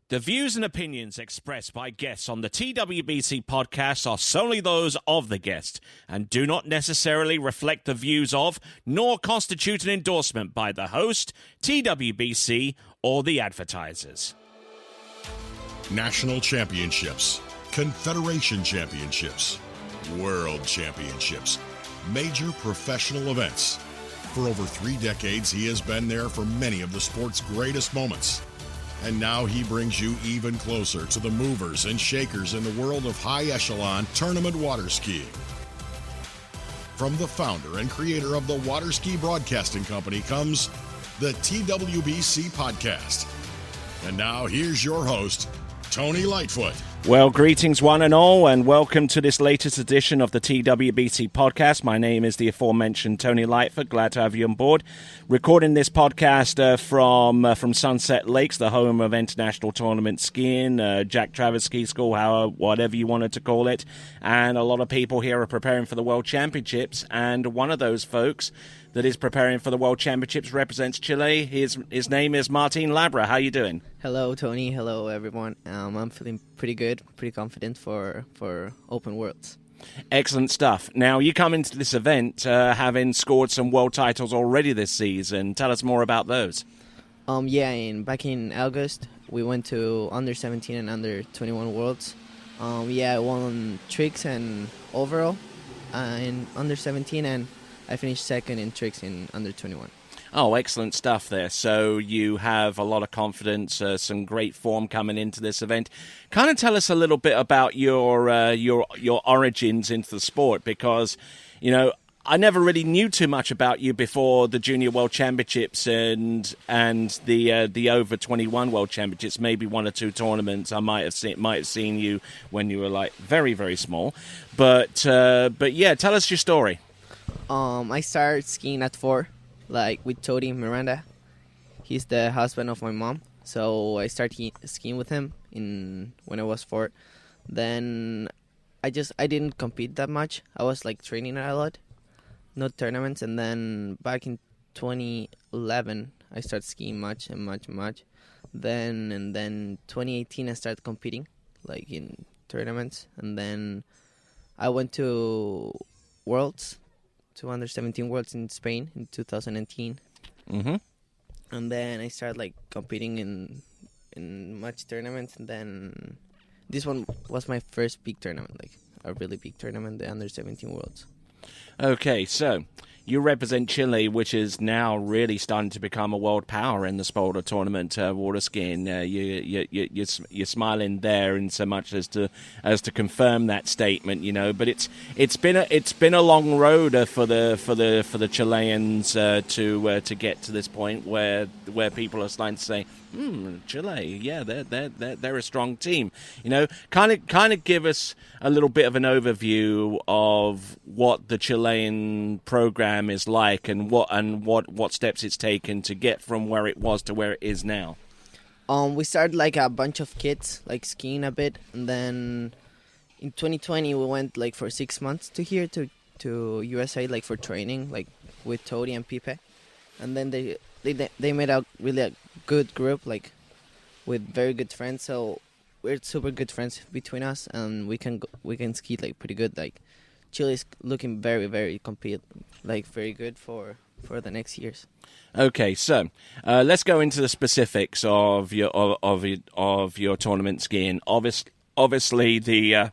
The views and opinions expressed by guests on the TWBC podcast are solely those of the guest and do not necessarily reflect the views of, nor constitute an endorsement by the host, TWBC, or the advertisers. National championships, Confederation championships, World championships, major professional events. For over 3 decades, he has been there for many of the sport's greatest moments. And now he brings you even closer to the movers and shakers in the world of high-echelon tournament water skiing. From the founder and creator of the Water Ski Broadcasting Company comes the TWBC Podcast. And now here's your host, Tony Lightfoot. Well, greetings one and all, and welcome to this latest edition of the TWBC Podcast. My name is the aforementioned Tony Lightfoot. Glad to have you on board. Recording this podcast from Sunset Lakes, the home of international tournament skiing, Jack Travers Ski School, whatever you wanted to call it. And a lot of people here are preparing for the World Championships, and one of those folks that is preparing for the World Championships represents Chile. His name is Martin Labra. How you doing? Hello, Tony. Hello, everyone. I'm feeling pretty good, pretty confident for Open Worlds. Excellent stuff. Now, you come into this event having scored some world titles already this season. Tell us more about those. Back in August, we went to under 17 and under 21 Worlds. I won tricks and overall in under 17, and I finished second in tricks in under 21. Oh, excellent stuff there. So you have a lot of confidence, some great form coming into this event. Kind of tell us a little bit about your origins into the sport, because, you know, I never really knew too much about you before the Junior World Championships and the over 21 World Championships. Maybe 1 or 2 tournaments I might have seen you when you were like very, very small. But yeah, tell us your story. I started skiing at 4, like with Tony Miranda. He's the husband of my mom, so I started skiing with him when I was 4. Then I didn't compete that much. I was like training a lot, no tournaments. And then back in 2011, I started skiing much. Then 2018, I started competing like in tournaments, and then I went to Worlds. To under 17 Worlds in Spain in 2019. Mm-hmm. And then I started like competing in much tournaments, and then this one was my first big tournament, like a really big tournament, the under 17 Worlds. Okay, so you represent Chile, which is now really starting to become a world power in the sport of tournament water skiing. You're smiling there in so much as to confirm that statement, you know. But it's been a long road for the Chileans to get to this point where people are starting to say, Chile, yeah, they're a strong team. You know, kind of give us a little bit of an overview of what the Chilean program is like and what steps it's taken to get from where it was to where it is now. We started like a bunch of kids like skiing a bit, and then in 2020 we went like for 6 months to here to USA, like for training, like with Tony and Pipe, and then they made a really good group, like with very good friends. So we're super good friends between us, and we can ski like pretty good. Like Chile's looking very, very very good for the next years. Okay, so let's go into the specifics of your tournament skiing. Obviously, the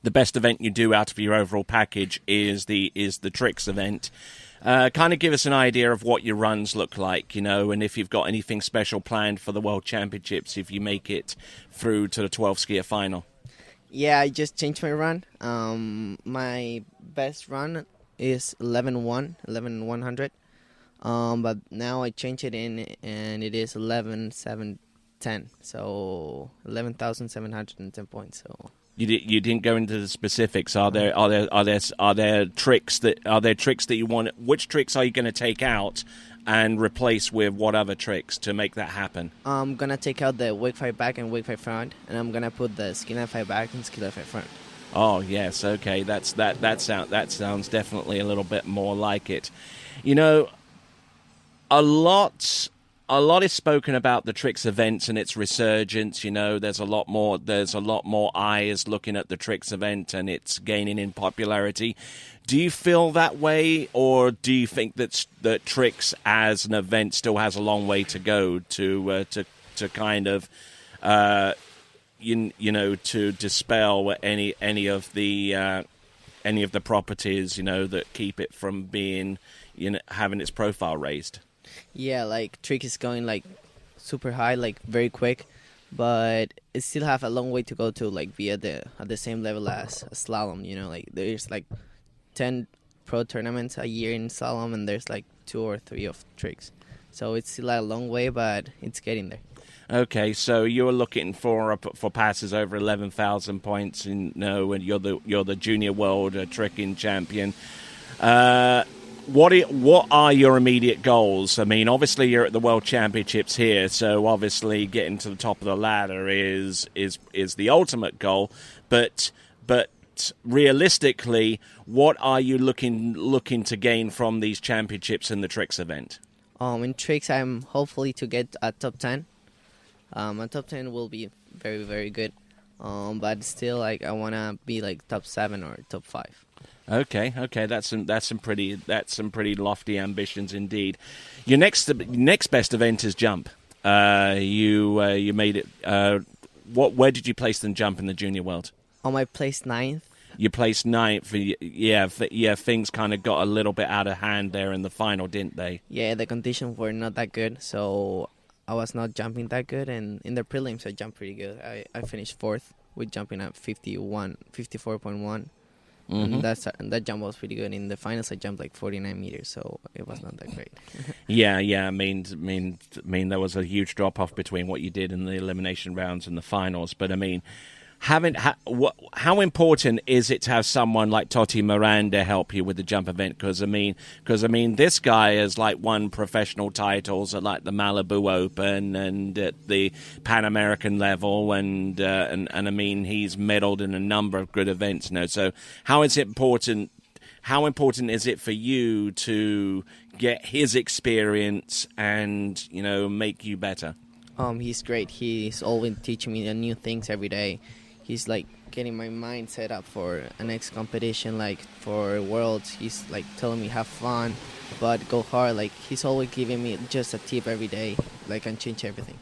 best event you do out of your overall package is the tricks event. Kind of give us an idea of what your runs look like, you know, and if you've got anything special planned for the World Championships if you make it through to the 12 skier final. Yeah, I just changed my run. My best run is 11,100. But now I changed it and it is 11,710. So 11,710 points. So you didn't go into the specifics. Are there tricks that you want? Which tricks are you going to take out and replace with what other tricks to make that happen? I'm gonna take out the wake 5 back and wake 5 front, and I'm gonna put the ski 5 back and ski 5 front. Oh yes, okay. That sounds definitely a little bit more like it. You know, a lot lot is spoken about the tricks events and its resurgence. You know, there's a lot more eyes looking at the tricks event, and it's gaining in popularity. Do you feel that way, or do you think that tricks as an event still has a long way to go to kind of to dispel any of the properties, you know, that keep it from being, you know, having its profile raised? Yeah, like trick is going like super high, like very quick, but it still have a long way to go to like be at the same level as a slalom. You know, like there's like 10 pro tournaments a year in slalom, and there's like 2 or 3 of tricks. So it's still a long way, but it's getting there. Okay, so you're looking for passes over 11,000 points, and and you're the junior world tricking champion. What are your immediate goals? I mean, obviously you're at the World Championships here, so obviously getting to the top of the ladder is the ultimate goal. But realistically, what are you looking to gain from these championships in the tricks event? In tricks, I'm hopefully to get a top 10. A top 10 will be very, very good. But still, like I wanna be like top 7 or top 5. Okay, that's some pretty lofty ambitions indeed. Your next best event is jump. You made it. Where did you place in jump in the junior world? I placed 9th. You placed 9th. Yeah. Things kind of got a little bit out of hand there in the final, didn't they? Yeah, the conditions were not that good, so I was not jumping that good. And in the prelims, I jumped pretty good. I finished 4th with jumping at 54.1. Mm-hmm. And that jump was pretty good. In the finals, I jumped like 49 meters, so it was not that great. Yeah. I mean, there was a huge drop off between what you did in the elimination rounds and the finals. But I mean, how important is it to have someone like Toti Miranda help you with the jump event? Because I mean, this guy has like won professional titles at like the Malibu Open and at the Pan American level, and I mean, he's medaled in a number of good events now. So how important is it for you to get his experience and, you know, make you better? He's great. He's always teaching me new things every day. He's like getting my mind set up for a next competition, like for Worlds. He's like telling me have fun, but go hard. Like he's always giving me just a tip every day, like can change everything.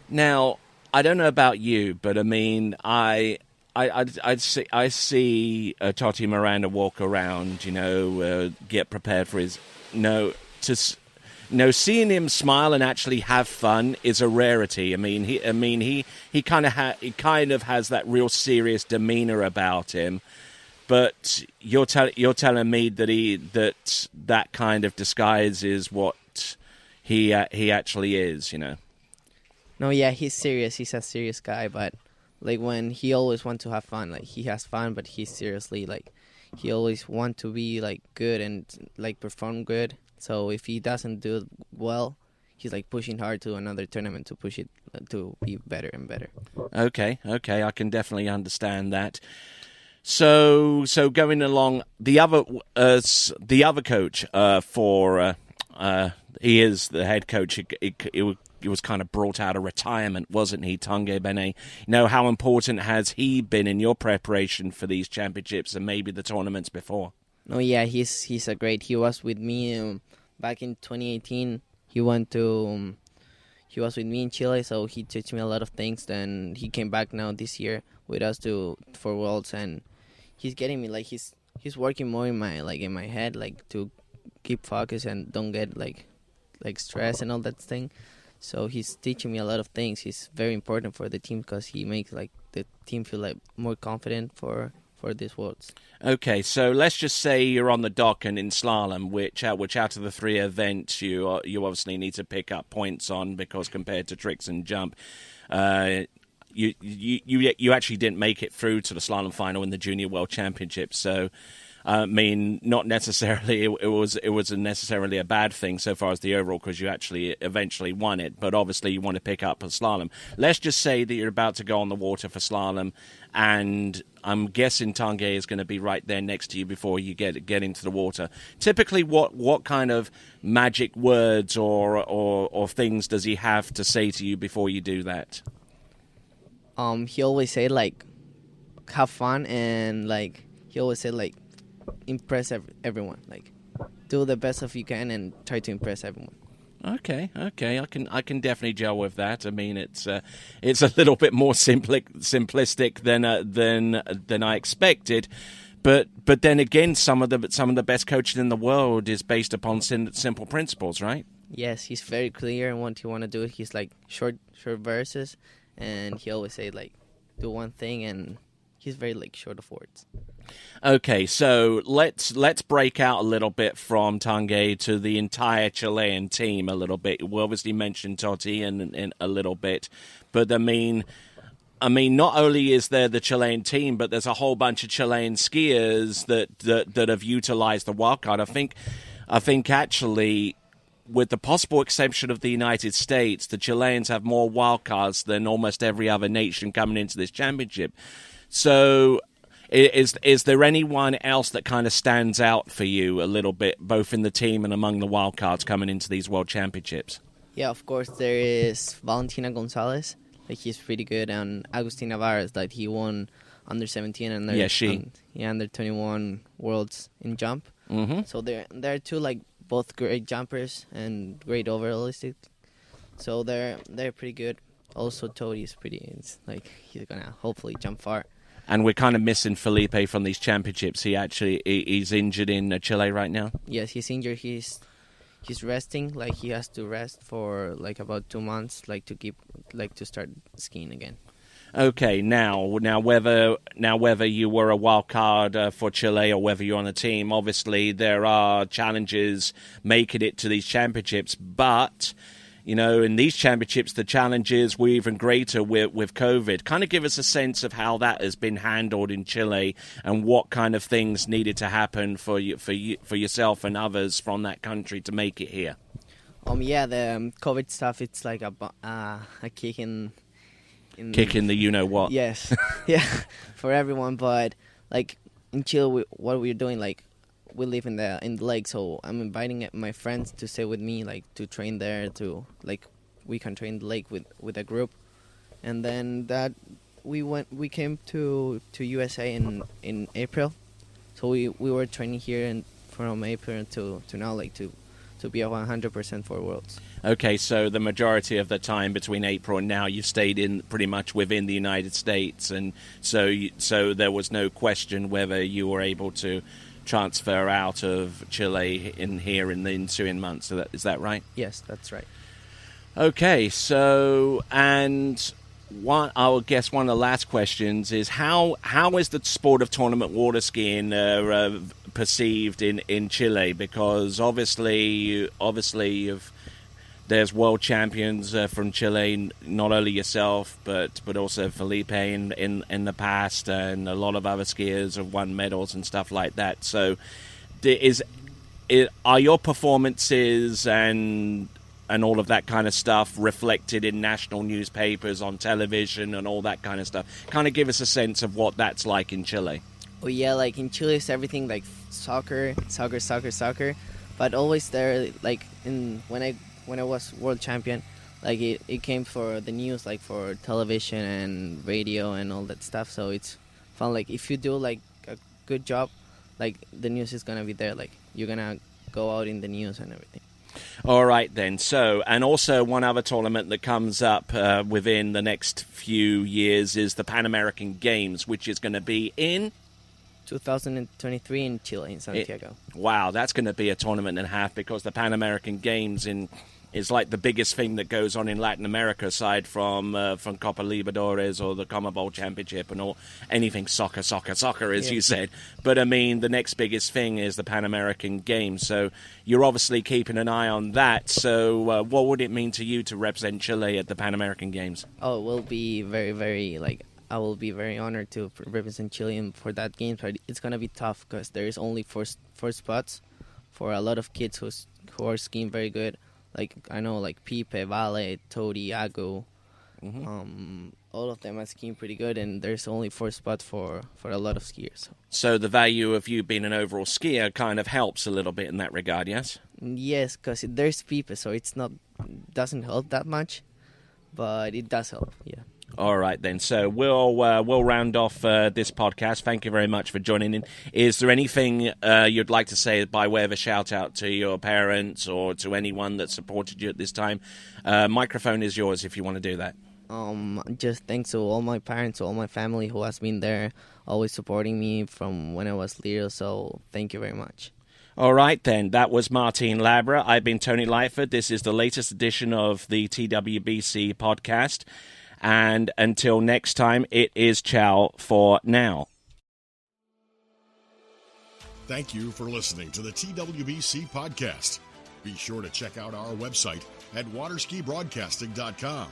Now, I don't know about you, but I mean, I see Toti Miranda walk around, you know, get prepared for his seeing him smile and actually have fun is a rarity. I mean, he kind of has that real serious demeanor about him. But you're telling me that that kind of disguise is what he actually is, you know. No, yeah, he's serious. He's a serious guy, but like when he always wants to have fun, like he has fun, but he's seriously like he always want to be like good and like perform good. So if he doesn't do it well, he's like pushing hard to another tournament to push it to be better and better. Okay, I can definitely understand that. So going along, the other coach he is the head coach. It was kind of brought out of retirement, wasn't he, Tanguy Benet? You know, how important has he been in your preparation for these championships and maybe the tournaments before? Oh yeah, he's a great. He was with me back in 2018. He was with me in Chile, so he taught me a lot of things. Then he came back now this year with us for Worlds, and he's getting me like he's working more in my head, like to keep focus and don't get like stress and all that thing. So he's teaching me a lot of things. He's very important for the team because he makes like the team feel like more confident for these Worlds. Okay, so let's just say you're on the dock and in slalom, which out of the 3 events you obviously need to pick up points on, because compared to tricks and jump, you actually didn't make it through to the slalom final in the Junior World Championship. So I mean, not necessarily it was necessarily a bad thing so far as the overall, because you actually eventually won it. But obviously, you want to pick up a slalom. Let's just say that you're about to go on the water for slalom, and I'm guessing Tanguy is going to be right there next to you before you get into the water. Typically, what kind of magic words or things does he have to say to you before you do that? He always say like, have fun, and like he always say like, impress everyone. Like, do the best of you can and try to impress everyone. Okay, I can definitely gel with that. I mean, it's a little bit more simplistic than I expected, but then again, some of the best coaching in the world is based upon simple principles, right? Yes, he's very clear in what he want to do. He's like short verses, and he always say like, do one thing, and he's very like short of words. Okay, so let's break out a little bit from Tanguy to the entire Chilean team a little bit. We obviously mentioned Totti in a little bit, but I mean, not only is there the Chilean team, but there's a whole bunch of Chilean skiers that have utilized the wildcard. I think actually, with the possible exception of the United States, the Chileans have more wildcards than almost every other nation coming into this championship. So, is there anyone else that kind of stands out for you a little bit, both in the team and among the wildcards coming into these World Championships? Yeah, of course, there is Valentina Gonzalez. Like, he's pretty good. And Agustina Varas, like, he won under 17 and under 21 Worlds in jump. Mm-hmm. So they're two, like, both great jumpers and great overallistic. So they're pretty good. Also, Totti is he's going to hopefully jump far. And we're kind of missing Felipe from these championships. He's injured in Chile right now. Yes, he's injured. He's resting. Like, he has to rest for like about 2 months, like to start skiing again. Okay, now whether you were a wild card for Chile or whether you're on a team, obviously there are challenges making it to these championships, but you know, in these championships, the challenges were even greater with COVID. Kind of give us a sense of how that has been handled in Chile and what kind of things needed to happen for yourself and others from that country to make it here. Yeah, the COVID stuff, it's like a kick in the you-know-what. Yes, yeah, for everyone. But like in Chile, what we're doing, like, we live in the lake, so I'm inviting my friends to stay with me, like to train there. To like we can train the lake with a group, and then that we came to USA in April, so we were training here and from April to now, like to be 100% for Worlds. Okay, so the majority of the time between April and now, you've stayed in pretty much within the United States, and so there was no question whether you were able to transfer out of Chile in here in the ensuing months. Is that right? Yes, that's right. Okay, so and I guess one of the last questions is how is the sport of tournament water skiing perceived in Chile? Because obviously there's world champions from Chile, not only yourself but also Felipe in the past, and a lot of other skiers have won medals and stuff like that. So, are your performances and all of that kind of stuff reflected in national newspapers, on television, and all that kind of stuff? Kind of give us a sense of what that's like in Chile. Oh yeah, like in Chile, it's everything like soccer, but always there, like when I was world champion, like it came for the news, like for television and radio and all that stuff. So it's fun. Like if you do like a good job, like the news is gonna be there. Like you're gonna go out in the news and everything. All right then. So, and also one other tournament that comes up within the next few years is the Pan American Games, which is going to be in 2023 in Chile, in Santiago. Wow, that's going to be a tournament and a half, because the Pan American Games is like the biggest thing that goes on in Latin America, aside from Copa Libertadores or the CONMEBOL Championship and all anything soccer, as you said. But I mean, the next biggest thing is the Pan American Games. So you're obviously keeping an eye on that. So what would it mean to you to represent Chile at the Pan American Games? Oh, it will be very, very like I will be very honored to represent Chile for that game. But it's gonna be tough because there is only four spots for a lot of kids who are skiing very good. Like I know, like Pipe, Vale, Todi, Ago. All of them are skiing pretty good, and there's only 4 spots for a lot of skiers. So the value of you being an overall skier kind of helps a little bit in that regard, yes? Yes, because there's Pipe, so doesn't help that much, but it does help, yeah. All right, then. So we'll round off this podcast. Thank you very much for joining in. Is there anything you'd like to say by way of a shout-out to your parents or to anyone that supported you at this time? Microphone is yours if you want to do that. Just thanks to all my parents, all my family who has been there, always supporting me from when I was little, so thank you very much. All right, then. That was Martin Labra. I've been Tony Lightfoot. This is the latest edition of the TWBC Podcast. And until next time, it is ciao for now. Thank you for listening to the TWBC Podcast. Be sure to check out our website at waterskibroadcasting.com.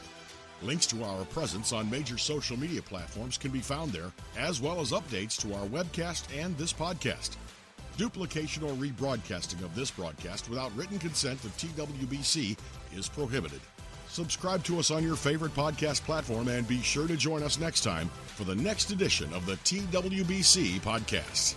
Links to our presence on major social media platforms can be found there, as well as updates to our webcast and this podcast. Duplication or rebroadcasting of this broadcast without written consent of TWBC is prohibited. Subscribe to us on your favorite podcast platform and be sure to join us next time for the next edition of the TWBC Podcast.